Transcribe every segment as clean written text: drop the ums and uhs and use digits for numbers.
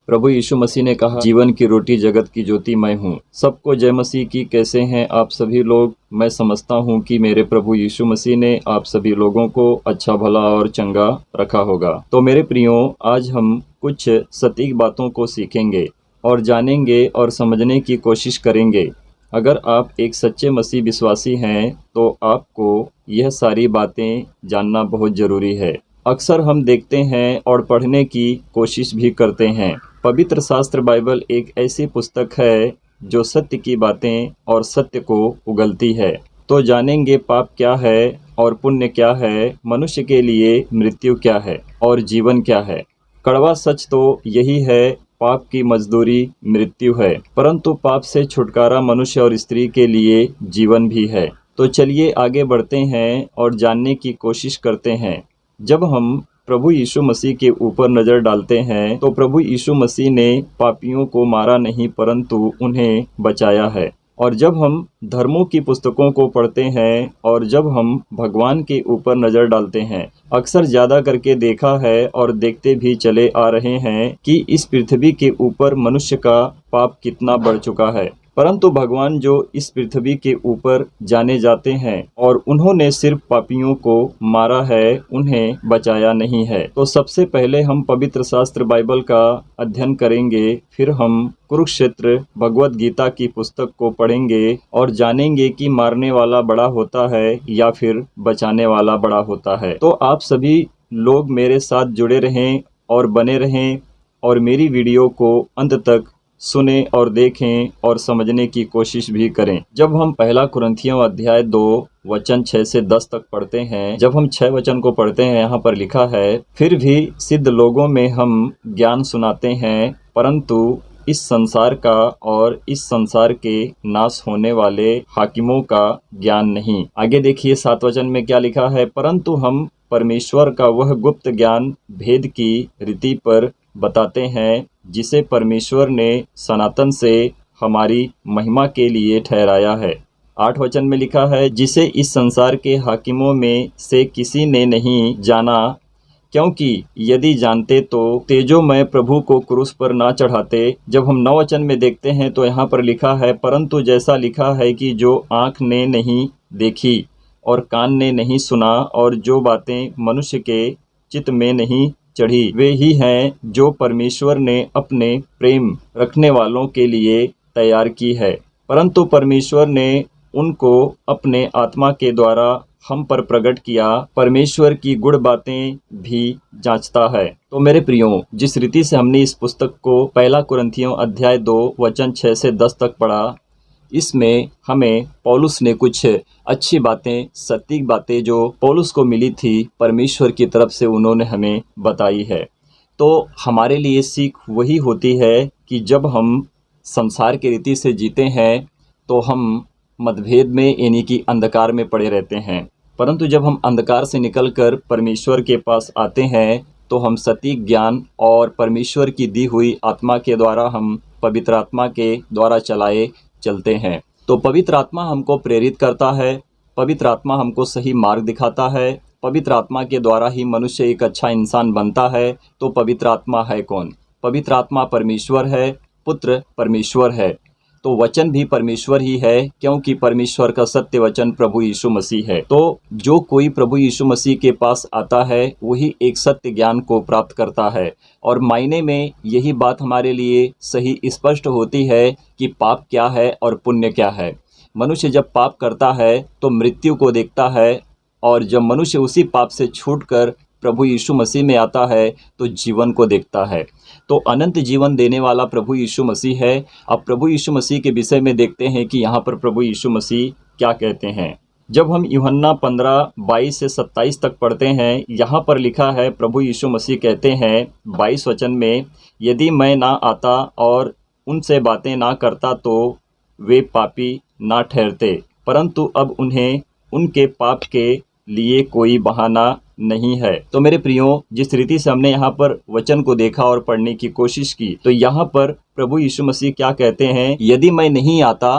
प्रभु यीशु मसीह ने कहा, जीवन की रोटी जगत की ज्योति मैं हूँ। सबको जय मसीह की। कैसे हैं आप सभी लोग? मैं समझता हूँ कि मेरे प्रभु यीशु मसीह ने आप सभी लोगों को अच्छा भला और चंगा रखा होगा। तो मेरे प्रियो, आज हम कुछ सटीक बातों को सीखेंगे और जानेंगे और समझने की कोशिश करेंगे। अगर आप एक सच्चे मसीह विश्वासी हैं तो आपको यह सारी बातें जानना बहुत ज़रूरी है। अक्सर हम देखते हैं और पढ़ने की कोशिश भी करते हैं। पवित्र शास्त्र बाइबल एक ऐसी पुस्तक है जो सत्य की बातें और सत्य को उगलती है। तो जानेंगे पाप क्या है और पुण्य क्या है, मनुष्य के लिए मृत्यु क्या है और जीवन क्या है। कड़वा सच तो यही है, पाप की मजदूरी मृत्यु है, परंतु पाप से छुटकारा मनुष्य और स्त्री के लिए जीवन भी है। तो चलिए आगे बढ़ते हैं और जानने की कोशिश करते हैं। जब हम प्रभु यीशु मसीह के ऊपर नज़र डालते हैं तो प्रभु यीशु मसीह ने पापियों को मारा नहीं परंतु उन्हें बचाया है। और जब हम धर्मों की पुस्तकों को पढ़ते हैं और जब हम भगवान के ऊपर नज़र डालते हैं, अक्सर ज़्यादा करके देखा है और देखते भी चले आ रहे हैं कि इस पृथ्वी के ऊपर मनुष्य का पाप कितना बढ़ चुका है। परंतु भगवान जो इस पृथ्वी के ऊपर जाने जाते हैं और उन्होंने सिर्फ पापियों को मारा है, उन्हें बचाया नहीं है। तो सबसे पहले हम पवित्र शास्त्र बाइबल का अध्ययन करेंगे, फिर हम कुरुक्षेत्र भगवत गीता की पुस्तक को पढ़ेंगे और जानेंगे कि मारने वाला बड़ा होता है या फिर बचाने वाला बड़ा होता है। तो आप सभी लोग मेरे साथ जुड़े रहें और बने रहें और मेरी वीडियो को अंत तक सुने और देखें और समझने की कोशिश भी करें। जब हम पहला कुरिन्थियों अध्याय 2 वचन 6 से 10 तक पढ़ते हैं, जब हम 6 वचन को पढ़ते हैं, यहाँ पर लिखा है, फिर भी सिद्ध लोगों में हम ज्ञान सुनाते हैं, परंतु इस संसार का और इस संसार के नाश होने वाले हाकिमों का ज्ञान नहीं। आगे देखिए 7 वचन में क्या लिखा है, परंतु हम परमेश्वर का वह गुप्त ज्ञान भेद की रीति पर बताते हैं जिसे परमेश्वर ने सनातन से हमारी महिमा के लिए ठहराया है। 8 वचन में लिखा है, जिसे इस संसार के हाकिमों में से किसी ने नहीं जाना, क्योंकि यदि जानते तो तेजोमय प्रभु को क्रूस पर ना चढ़ाते। जब हम 9 वचन में देखते हैं तो यहाँ पर लिखा है, परंतु जैसा लिखा है कि जो आँख ने नहीं देखी और कान ने नहीं सुना और जो बातें मनुष्य के चित्त में नहीं चढ़ी, वे ही हैं जो परमेश्वर ने अपने प्रेम रखने वालों के लिए तैयार की है। परंतु परमेश्वर ने उनको अपने आत्मा के द्वारा हम पर प्रकट किया। परमेश्वर की गुड़ बातें भी जांचता है। तो मेरे प्रियो, जिस रीति से हमने इस पुस्तक को पहला कुरिन्थियों अध्याय 2 वचन 6 से 10 तक पढ़ा, इसमें हमें पौलुस ने कुछ अच्छी बातें, सटीक बातें जो पौलुस को मिली थी परमेश्वर की तरफ से, उन्होंने हमें बताई है। तो हमारे लिए सीख वही होती है कि जब हम संसार की रीति से जीते हैं तो हम मतभेद में यानी कि अंधकार में पड़े रहते हैं, परंतु जब हम अंधकार से निकलकर परमेश्वर के पास आते हैं तो हम सटीक ज्ञान और परमेश्वर की दी हुई आत्मा के द्वारा, हम पवित्र आत्मा के द्वारा चलाए चलते हैं। तो पवित्र आत्मा हमको प्रेरित करता है, पवित्र आत्मा हमको सही मार्ग दिखाता है, पवित्र आत्मा के द्वारा ही मनुष्य एक अच्छा इंसान बनता है। तो पवित्र आत्मा है कौन? पवित्र आत्मा परमेश्वर है, पुत्र परमेश्वर है। तो वचन भी परमेश्वर ही है, क्योंकि परमेश्वर का सत्य वचन प्रभु यीशु मसीह है। तो जो कोई प्रभु यीशु मसीह के पास आता है वही एक सत्य ज्ञान को प्राप्त करता है। और मायने में यही बात हमारे लिए सही स्पष्ट होती है कि पाप क्या है और पुण्य क्या है। मनुष्य जब पाप करता है तो मृत्यु को देखता है, और जब मनुष्य उसी पाप से छूटकर प्रभु यीशु मसीह में आता है तो जीवन को देखता है। तो अनंत जीवन देने वाला प्रभु यीशु मसीह है। अब प्रभु यीशु मसीह के विषय में देखते हैं कि यहाँ पर प्रभु यीशु मसीह क्या कहते हैं। जब हम यूहन्ना 15:22 से 27 तक पढ़ते हैं, यहाँ पर लिखा है, प्रभु यीशु मसीह कहते हैं 22 वचन में, यदि मैं ना आता और उनसे बातें ना करता तो वे पापी ना ठहरते, परंतु अब उन्हें उनके पाप के लिए कोई बहाना नहीं है। तो मेरे प्रियो, जिस रीति से हमने यहाँ पर वचन को देखा और पढ़ने की कोशिश की, तो यहाँ पर प्रभु यीशु मसीह क्या कहते हैं, यदि मैं नहीं आता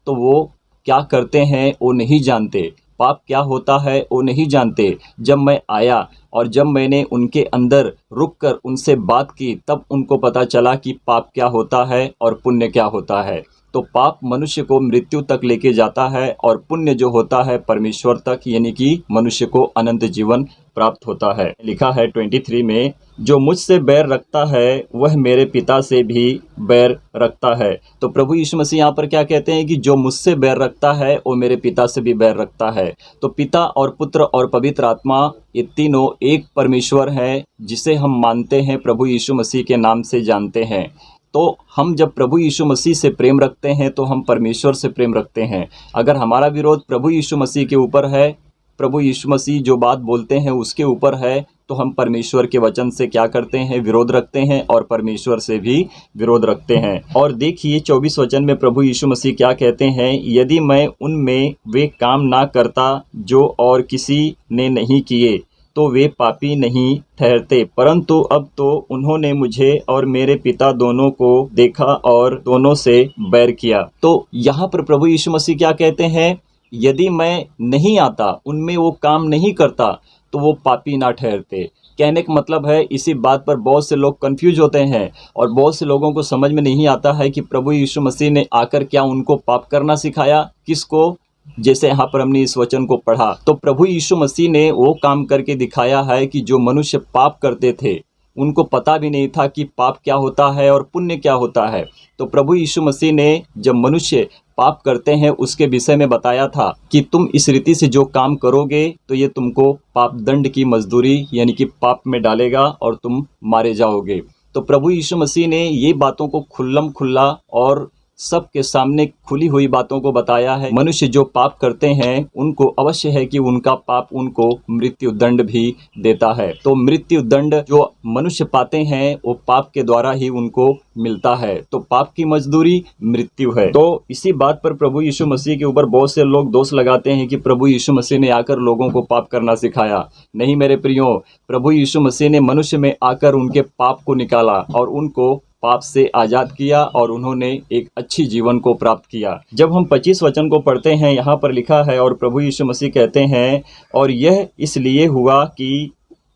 तो वो क्या करते हैं वो नहीं जानते, पाप क्या होता है वो नहीं जानते। जब मैं आया और जब मैंने उनके अंदर रुककर उनसे बात की, तब उनको पता चला कि पाप क्या होता है और पुण्य क्या होता है। तो पाप मनुष्य को मृत्यु तक लेके जाता है और पुण्य जो होता है परमेश्वर तक, यानी कि मनुष्य को अनंत जीवन प्राप्त होता है। लिखा है 23 में, जो मुझसे बैर रखता है वह मेरे पिता से भी बैर रखता है। तो प्रभु यीशु मसीह यहाँ पर क्या कहते हैं कि जो मुझसे बैर रखता है वो मेरे पिता से भी बैर रखता है। तो पिता और पुत्र और पवित्र आत्मा, ये तीनों एक परमेश्वर है जिसे हम मानते हैं, प्रभु यीशु मसीह के नाम से जानते हैं। तो हम जब प्रभु यीशु मसीह से प्रेम रखते हैं तो हम परमेश्वर से प्रेम रखते हैं। अगर हमारा विरोध प्रभु यीशु मसीह के ऊपर है, प्रभु यीशु मसीह जो बात बोलते हैं उसके ऊपर है, तो हम परमेश्वर के वचन से क्या करते हैं, विरोध रखते हैं और परमेश्वर से भी विरोध रखते हैं। और देखिए 24 वचन में प्रभु यीशु मसीह क्या कहते हैं, यदि मैं उनमें वे काम ना करता जो और किसी ने नहीं किए तो वे पापी नहीं ठहरते, परंतु अब तो उन्होंने मुझे और मेरे पिता दोनों को देखा और दोनों से बैर किया। तो यहाँ पर प्रभु यीशु मसीह क्या कहते हैं, यदि मैं नहीं आता, उनमें वो काम नहीं करता, तो वो पापी ना ठहरते। कहने का मतलब है, इसी बात पर बहुत से लोग कंफ्यूज होते हैं और बहुत से लोगों को समझ में नहीं आता है कि प्रभु यीशु मसीह ने आकर क्या उनको पाप करना सिखाया, किसको। जैसे यहाँ पर हमने इस वचन को पढ़ा, तो प्रभु यीशु मसीह ने वो काम करके दिखाया है कि जो मनुष्य पाप करते थे उनको पता भी नहीं था कि पाप क्या होता है और पुण्य क्या होता है। तो प्रभु यीशु मसीह ने जब मनुष्य पाप करते हैं उसके विषय में बताया था कि तुम इस रीति से जो काम करोगे तो ये तुमको पाप दंड की मजदूरी यानी कि पाप में डालेगा और तुम मारे जाओगे। तो प्रभु यीशु मसीह ने ये बातों को खुल्लम खुल्ला और सबके सामने खुली हुई बातों को बताया है। मनुष्य जो पाप करते हैं उनको अवश्य है कि उनका पाप उनको मृत्यु दंड भी देता है। तो मृत्यु दंड जो मनुष्य पाते हैं वो पाप के द्वारा ही उनको मिलता है। तो पाप की मजदूरी मृत्यु है। तो इसी बात पर प्रभु यीशु मसीह के ऊपर बहुत से लोग दोष लगाते हैं कि प्रभु यीशु मसीह ने आकर लोगों को पाप करना सिखाया। नहीं मेरे प्रियो, प्रभु यीशु मसीह ने मनुष्य में आकर उनके पाप को निकाला और उनको पाप से आज़ाद किया और उन्होंने एक अच्छी जीवन को प्राप्त किया। जब हम 25 वचन को पढ़ते हैं, यहाँ पर लिखा है, और प्रभु यीशु मसीह कहते हैं, और यह इसलिए हुआ कि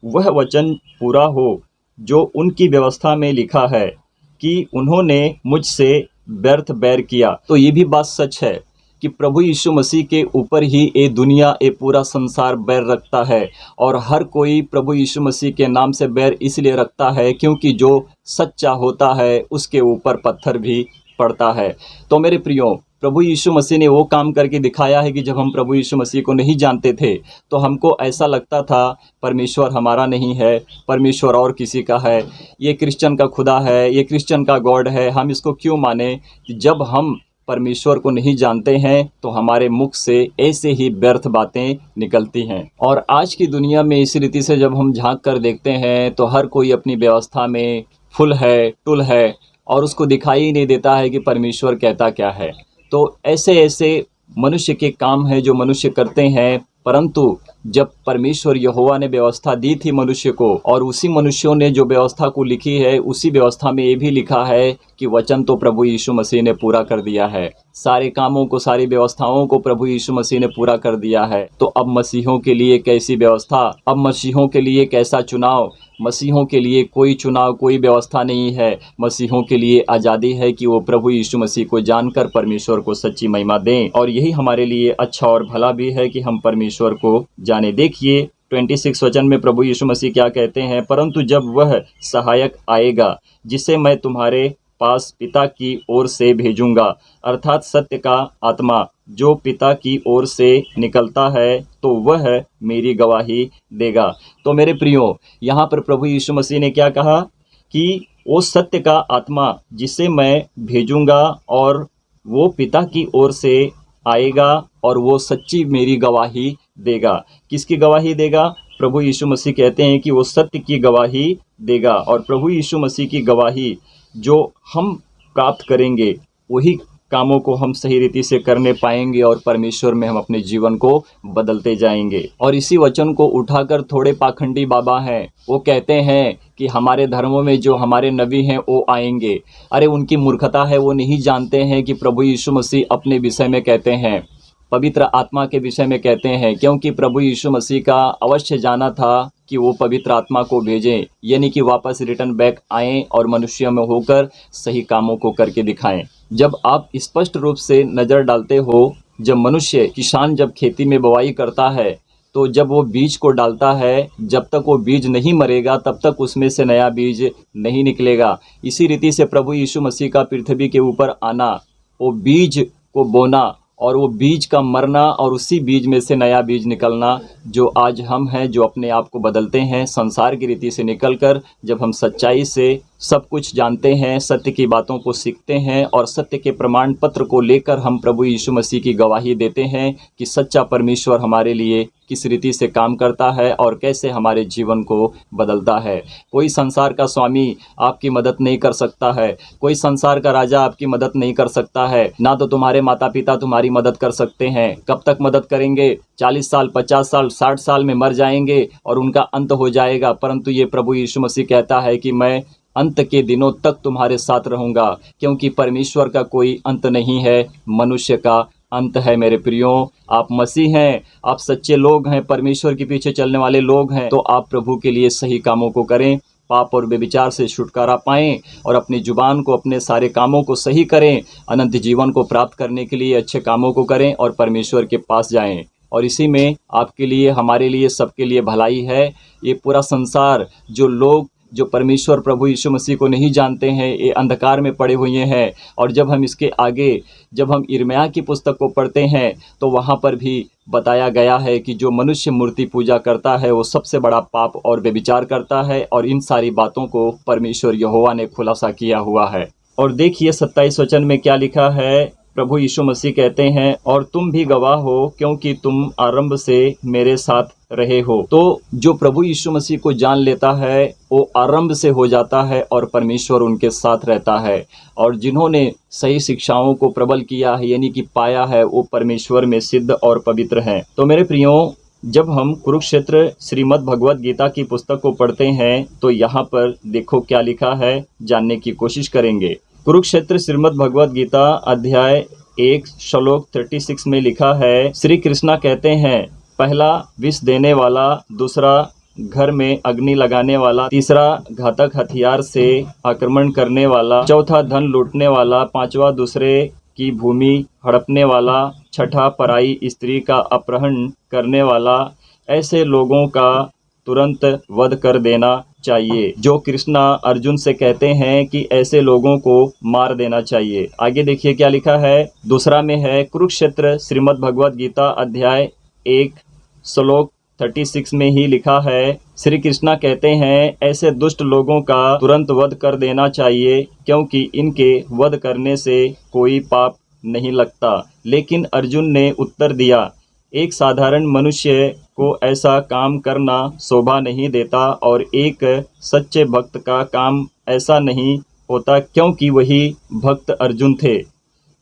वह वचन पूरा हो जो उनकी व्यवस्था में लिखा है कि उन्होंने मुझसे व्यर्थ बैर किया। तो ये भी बात सच है कि प्रभु यीशु मसीह के ऊपर ही ये दुनिया, ये पूरा संसार बैर रखता है। और हर कोई प्रभु यीशु मसीह के नाम से बैर इसलिए रखता है क्योंकि जो सच्चा होता है उसके ऊपर पत्थर भी पड़ता है। तो मेरे प्रियो, प्रभु यीशु मसीह ने वो काम करके दिखाया है कि जब हम प्रभु यीशु मसीह को नहीं जानते थे तो हमको ऐसा लगता था परमेश्वर हमारा नहीं है, परमेश्वर और किसी का है, ये क्रिश्चियन का खुदा है, ये क्रिश्चियन का गॉड है, हम इसको क्यों माने। जब हम परमेश्वर को नहीं जानते हैं तो हमारे मुख से ऐसे ही व्यर्थ बातें निकलती हैं। और आज की दुनिया में इस रीति से जब हम झांक कर देखते हैं तो हर कोई अपनी व्यवस्था में फुल है, टुल है और उसको दिखाई ही नहीं देता है कि परमेश्वर कहता क्या है। तो ऐसे ऐसे मनुष्य के काम हैं जो मनुष्य करते हैं, परंतु जब परमेश्वर यहोवा ने व्यवस्था दी थी मनुष्य को और उसी मनुष्यों ने जो व्यवस्था को लिखी है, उसी व्यवस्था में ये भी लिखा है कि वचन तो प्रभु यीशु मसीह ने पूरा कर दिया है। सारे कामों को, सारी व्यवस्थाओं को प्रभु यीशु मसीह ने पूरा कर दिया है। तो अब मसीहों के लिए कैसी व्यवस्था, अब मसीहों के लिए कैसा चुनाव। मसीहों के लिए कोई चुनाव, कोई व्यवस्था नहीं है। मसीहों के लिए आज़ादी है कि वो प्रभु यीशु मसीह को जानकर परमेश्वर को सच्ची महिमा दें। और यही हमारे लिए अच्छा और भला भी है कि हम परमेश्वर को जाने। देखिए 26 वचन में प्रभु यीशु मसीह क्या कहते हैं, परंतु जब वह सहायक आएगा जिसे मैं तुम्हारे पास पिता की ओर से भेजूंगा, अर्थात सत्य का आत्मा जो पिता की ओर से निकलता है, तो वह मेरी गवाही देगा। तो मेरे प्रियो, यहाँ पर प्रभु यीशु मसीह ने क्या कहा कि वो सत्य का आत्मा जिसे मैं भेजूंगा और वो पिता की ओर से आएगा और वो सच्ची मेरी गवाही देगा। किसकी गवाही देगा? प्रभु यीशु मसीह कहते हैं कि वो सत्य की गवाही देगा। और प्रभु यीशु मसीह की गवाही जो हम प्राप्त करेंगे वही कामों को हम सही रीति से करने पाएंगे और परमेश्वर में हम अपने जीवन को बदलते जाएंगे। और इसी वचन को उठाकर थोड़े पाखंडी बाबा हैं, वो कहते हैं कि हमारे धर्मों में जो हमारे नबी हैं वो आएंगे। अरे उनकी मूर्खता है, वो नहीं जानते हैं कि प्रभु यीशु मसीह अपने विषय में कहते हैं, पवित्र आत्मा के विषय में कहते हैं, क्योंकि प्रभु यीशु मसीह का अवश्य जाना था कि वो पवित्र आत्मा को भेजें, यानी कि वापस रिटर्न बैक आएँ और मनुष्यों में होकर सही कामों को करके दिखाएं। जब आप स्पष्ट रूप से नज़र डालते हो, जब मनुष्य किसान जब खेती में बुवाई करता है तो जब वो बीज को डालता है, जब तक वो बीज नहीं मरेगा तब तक उसमें से नया बीज नहीं निकलेगा। इसी रीति से प्रभु यीशु मसीह का पृथ्वी के ऊपर आना, वो बीज को बोना और वो बीज का मरना और उसी बीज में से नया बीज निकलना, जो आज हम हैं, जो अपने आप को बदलते हैं संसार की रीति से निकलकर, जब हम सच्चाई से सब कुछ जानते हैं, सत्य की बातों को सीखते हैं और सत्य के प्रमाण पत्र को लेकर हम प्रभु यीशु मसीह की गवाही देते हैं कि सच्चा परमेश्वर हमारे लिए किस रीति से काम करता है और कैसे हमारे जीवन को बदलता है। कोई संसार का स्वामी आपकी मदद नहीं कर सकता है, कोई संसार का राजा आपकी मदद नहीं कर सकता है, ना तो तुम्हारे माता पिता तुम्हारी मदद कर सकते हैं। कब तक मदद करेंगे? 40 साल, 50 साल, 60 साल में मर जाएंगे और उनका अंत हो जाएगा। परंतु ये प्रभु यीशु मसीह कहता है कि मैं अंत के दिनों तक तुम्हारे साथ रहूँगा, क्योंकि परमेश्वर का कोई अंत नहीं है, मनुष्य का अंत है। मेरे प्रियो, आप मसीह हैं, आप सच्चे लोग हैं, परमेश्वर के पीछे चलने वाले लोग हैं, तो आप प्रभु के लिए सही कामों को करें, पाप और व्यभिचार से छुटकारा पाएं और अपनी जुबान को, अपने सारे कामों को सही करें, अनंत जीवन को प्राप्त करने के लिए अच्छे कामों को करें और परमेश्वर के पास जाएं। और इसी में आपके लिए, हमारे लिए, सबके लिए भलाई है। ये पूरा संसार, जो लोग जो परमेश्वर प्रभु यीशु मसीह को नहीं जानते हैं, ये अंधकार में पड़े हुए हैं। और जब हम इसके आगे, जब हम यिर्मयाह की पुस्तक को पढ़ते हैं तो वहाँ पर भी बताया गया है कि जो मनुष्य मूर्ति पूजा करता है वो सबसे बड़ा पाप और व्यभिचार करता है, और इन सारी बातों को परमेश्वर यहोवा ने खुलासा किया हुआ है। और देखिए 27 वचन में क्या लिखा है। प्रभु यीशु मसीह कहते हैं, और तुम भी गवाह हो, क्योंकि तुम आरंभ से मेरे साथ रहे हो। तो जो प्रभु यीशु मसीह को जान लेता है वो आरंभ से हो जाता है और परमेश्वर उनके साथ रहता है। और जिन्होंने सही शिक्षाओं को प्रबल किया है, यानी कि पाया है, वो परमेश्वर में सिद्ध और पवित्र हैं। तो मेरे प्रियो, जब हम कुरुक्षेत्र श्रीमद् भगवत गीता की पुस्तक को पढ़ते हैं तो यहाँ पर देखो क्या लिखा है, जानने की कोशिश करेंगे। कुरुक्षेत्र श्रीमद् भगवत गीता अध्याय 1 श्लोक 36 में लिखा है, श्री कृष्णा कहते हैं, पहला विष देने वाला, दूसरा घर में अग्नि लगाने वाला, तीसरा घातक हथियार से आक्रमण करने वाला, चौथा धन लूटने वाला, पांचवा दूसरे की भूमि हड़पने वाला, छठा पराई स्त्री का अपहरण करने वाला। ऐसे लोगों का तुरंत वध कर देना चाहिए। जो कृष्णा अर्जुन से कहते हैं कि ऐसे लोगों को मार देना चाहिए। आगे देखिए क्या लिखा है, दूसरा में है कुरुक्षेत्र श्रीमद् भगवत गीता अध्याय 1 श्लोक 36 में ही लिखा है, श्री कृष्णा कहते हैं, ऐसे दुष्ट लोगों का तुरंत वध कर देना चाहिए, क्योंकि इनके वध करने से कोई पाप नहीं लगता। लेकिन अर्जुन ने उत्तर दिया, एक साधारण मनुष्य को ऐसा काम करना शोभा नहीं देता, और एक सच्चे भक्त का काम ऐसा नहीं होता, क्योंकि वही भक्त अर्जुन थे।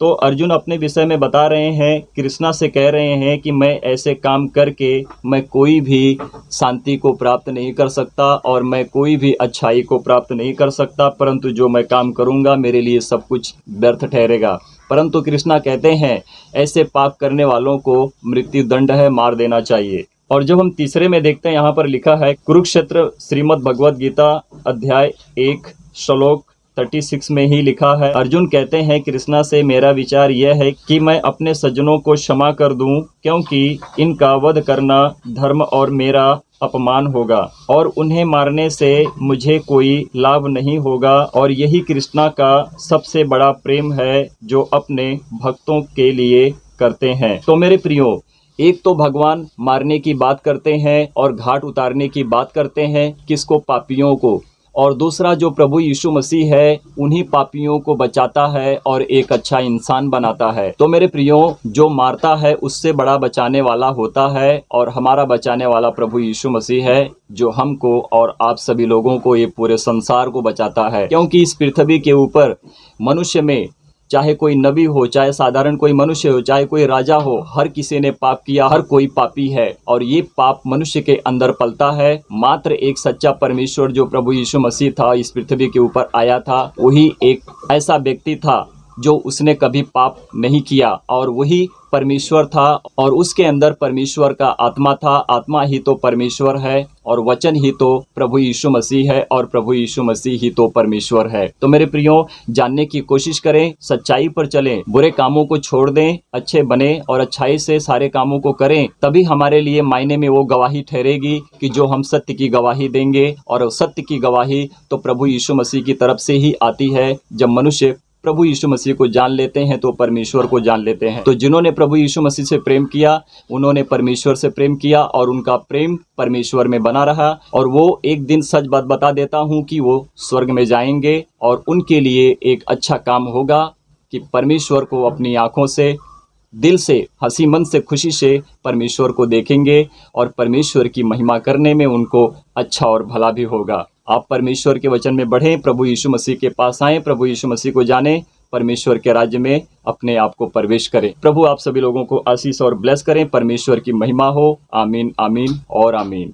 तो अर्जुन अपने विषय में बता रहे हैं, कृष्णा से कह रहे हैं कि मैं ऐसे काम करके मैं कोई भी शांति को प्राप्त नहीं कर सकता और मैं कोई भी अच्छाई को प्राप्त नहीं कर सकता, परंतु जो मैं काम करूंगा मेरे लिए सब कुछ व्यर्थ ठहरेगा। परंतु कृष्णा कहते हैं ऐसे पाप करने वालों को मृत्यु दंड है, मार देना चाहिए। और जब हम तीसरे में देखते हैं, यहाँ पर लिखा है कुरुक्षेत्र श्रीमद् भगवत गीता अध्याय 1 श्लोक 36 में ही लिखा है, अर्जुन कहते हैं कृष्णा से, मेरा विचार यह है कि मैं अपने सज्जनों को क्षमा कर दूं, क्योंकि इनका वध करना धर्म और मेरा अपमान होगा और उन्हें मारने से मुझे कोई लाभ नहीं होगा। और यही कृष्णा का सबसे बड़ा प्रेम है जो अपने भक्तों के लिए करते हैं। तो मेरे प्रियो, एक तो भगवान मारने की बात करते हैं और घाट उतारने की बात करते हैं, किसको? पापियों को। और दूसरा जो प्रभु यीशु मसीह है उन्हीं पापियों को बचाता है और एक अच्छा इंसान बनाता है। तो मेरे प्रियो, जो मारता है उससे बड़ा बचाने वाला होता है, और हमारा बचाने वाला प्रभु यीशु मसीह है, जो हमको और आप सभी लोगों को, ये पूरे संसार को बचाता है। क्योंकि इस पृथ्वी के ऊपर मनुष्य में, चाहे कोई नबी हो, चाहे साधारण कोई मनुष्य हो, चाहे कोई राजा हो, हर किसी ने पाप किया, हर कोई पापी है। और ये पाप मनुष्य के अंदर पलता है। मात्र एक सच्चा परमेश्वर जो प्रभु यीशु मसीह था, इस पृथ्वी के ऊपर आया था, वही एक ऐसा व्यक्ति था जो उसने कभी पाप नहीं किया, और वही परमेश्वर था, और उसके अंदर परमेश्वर का आत्मा था। आत्मा ही तो परमेश्वर है, और वचन ही तो प्रभु यीशु मसीह है, और प्रभु यीशु मसीह ही तो परमेश्वर है। तो मेरे प्रियो, जानने की कोशिश करें, सच्चाई पर चलें, बुरे कामों को छोड़ दें, अच्छे बने और अच्छाई से सारे कामों को करें। तभी हमारे लिए मायने में वो गवाही ठहरेगी कि जो हम सत्य की गवाही देंगे। और सत्य की गवाही तो प्रभु यीशु मसीह की तरफ से ही आती है। जब मनुष्य प्रभु यीशु मसीह को जान लेते हैं तो परमेश्वर को जान लेते हैं। तो जिन्होंने प्रभु यीशु मसीह से प्रेम किया, उन्होंने परमेश्वर से प्रेम किया, और उनका प्रेम परमेश्वर में बना रहा। और वो एक दिन सच बात बता देता हूँ कि वो स्वर्ग में जाएंगे, और उनके लिए एक अच्छा काम होगा कि परमेश्वर को अपनी आँखों से, दिल से, हंसी मन से, खुशी से परमेश्वर को देखेंगे, और परमेश्वर की महिमा करने में उनको अच्छा और भला भी होगा। आप परमेश्वर के वचन में बढ़ें, प्रभु यीशु मसीह के पास आएँ, प्रभु यीशु मसीह को जानें, परमेश्वर के राज्य में अपने आप को प्रवेश करें। प्रभु आप सभी लोगों को आशीष और ब्लेस करें। परमेश्वर की महिमा हो। आमीन, आमीन और आमीन।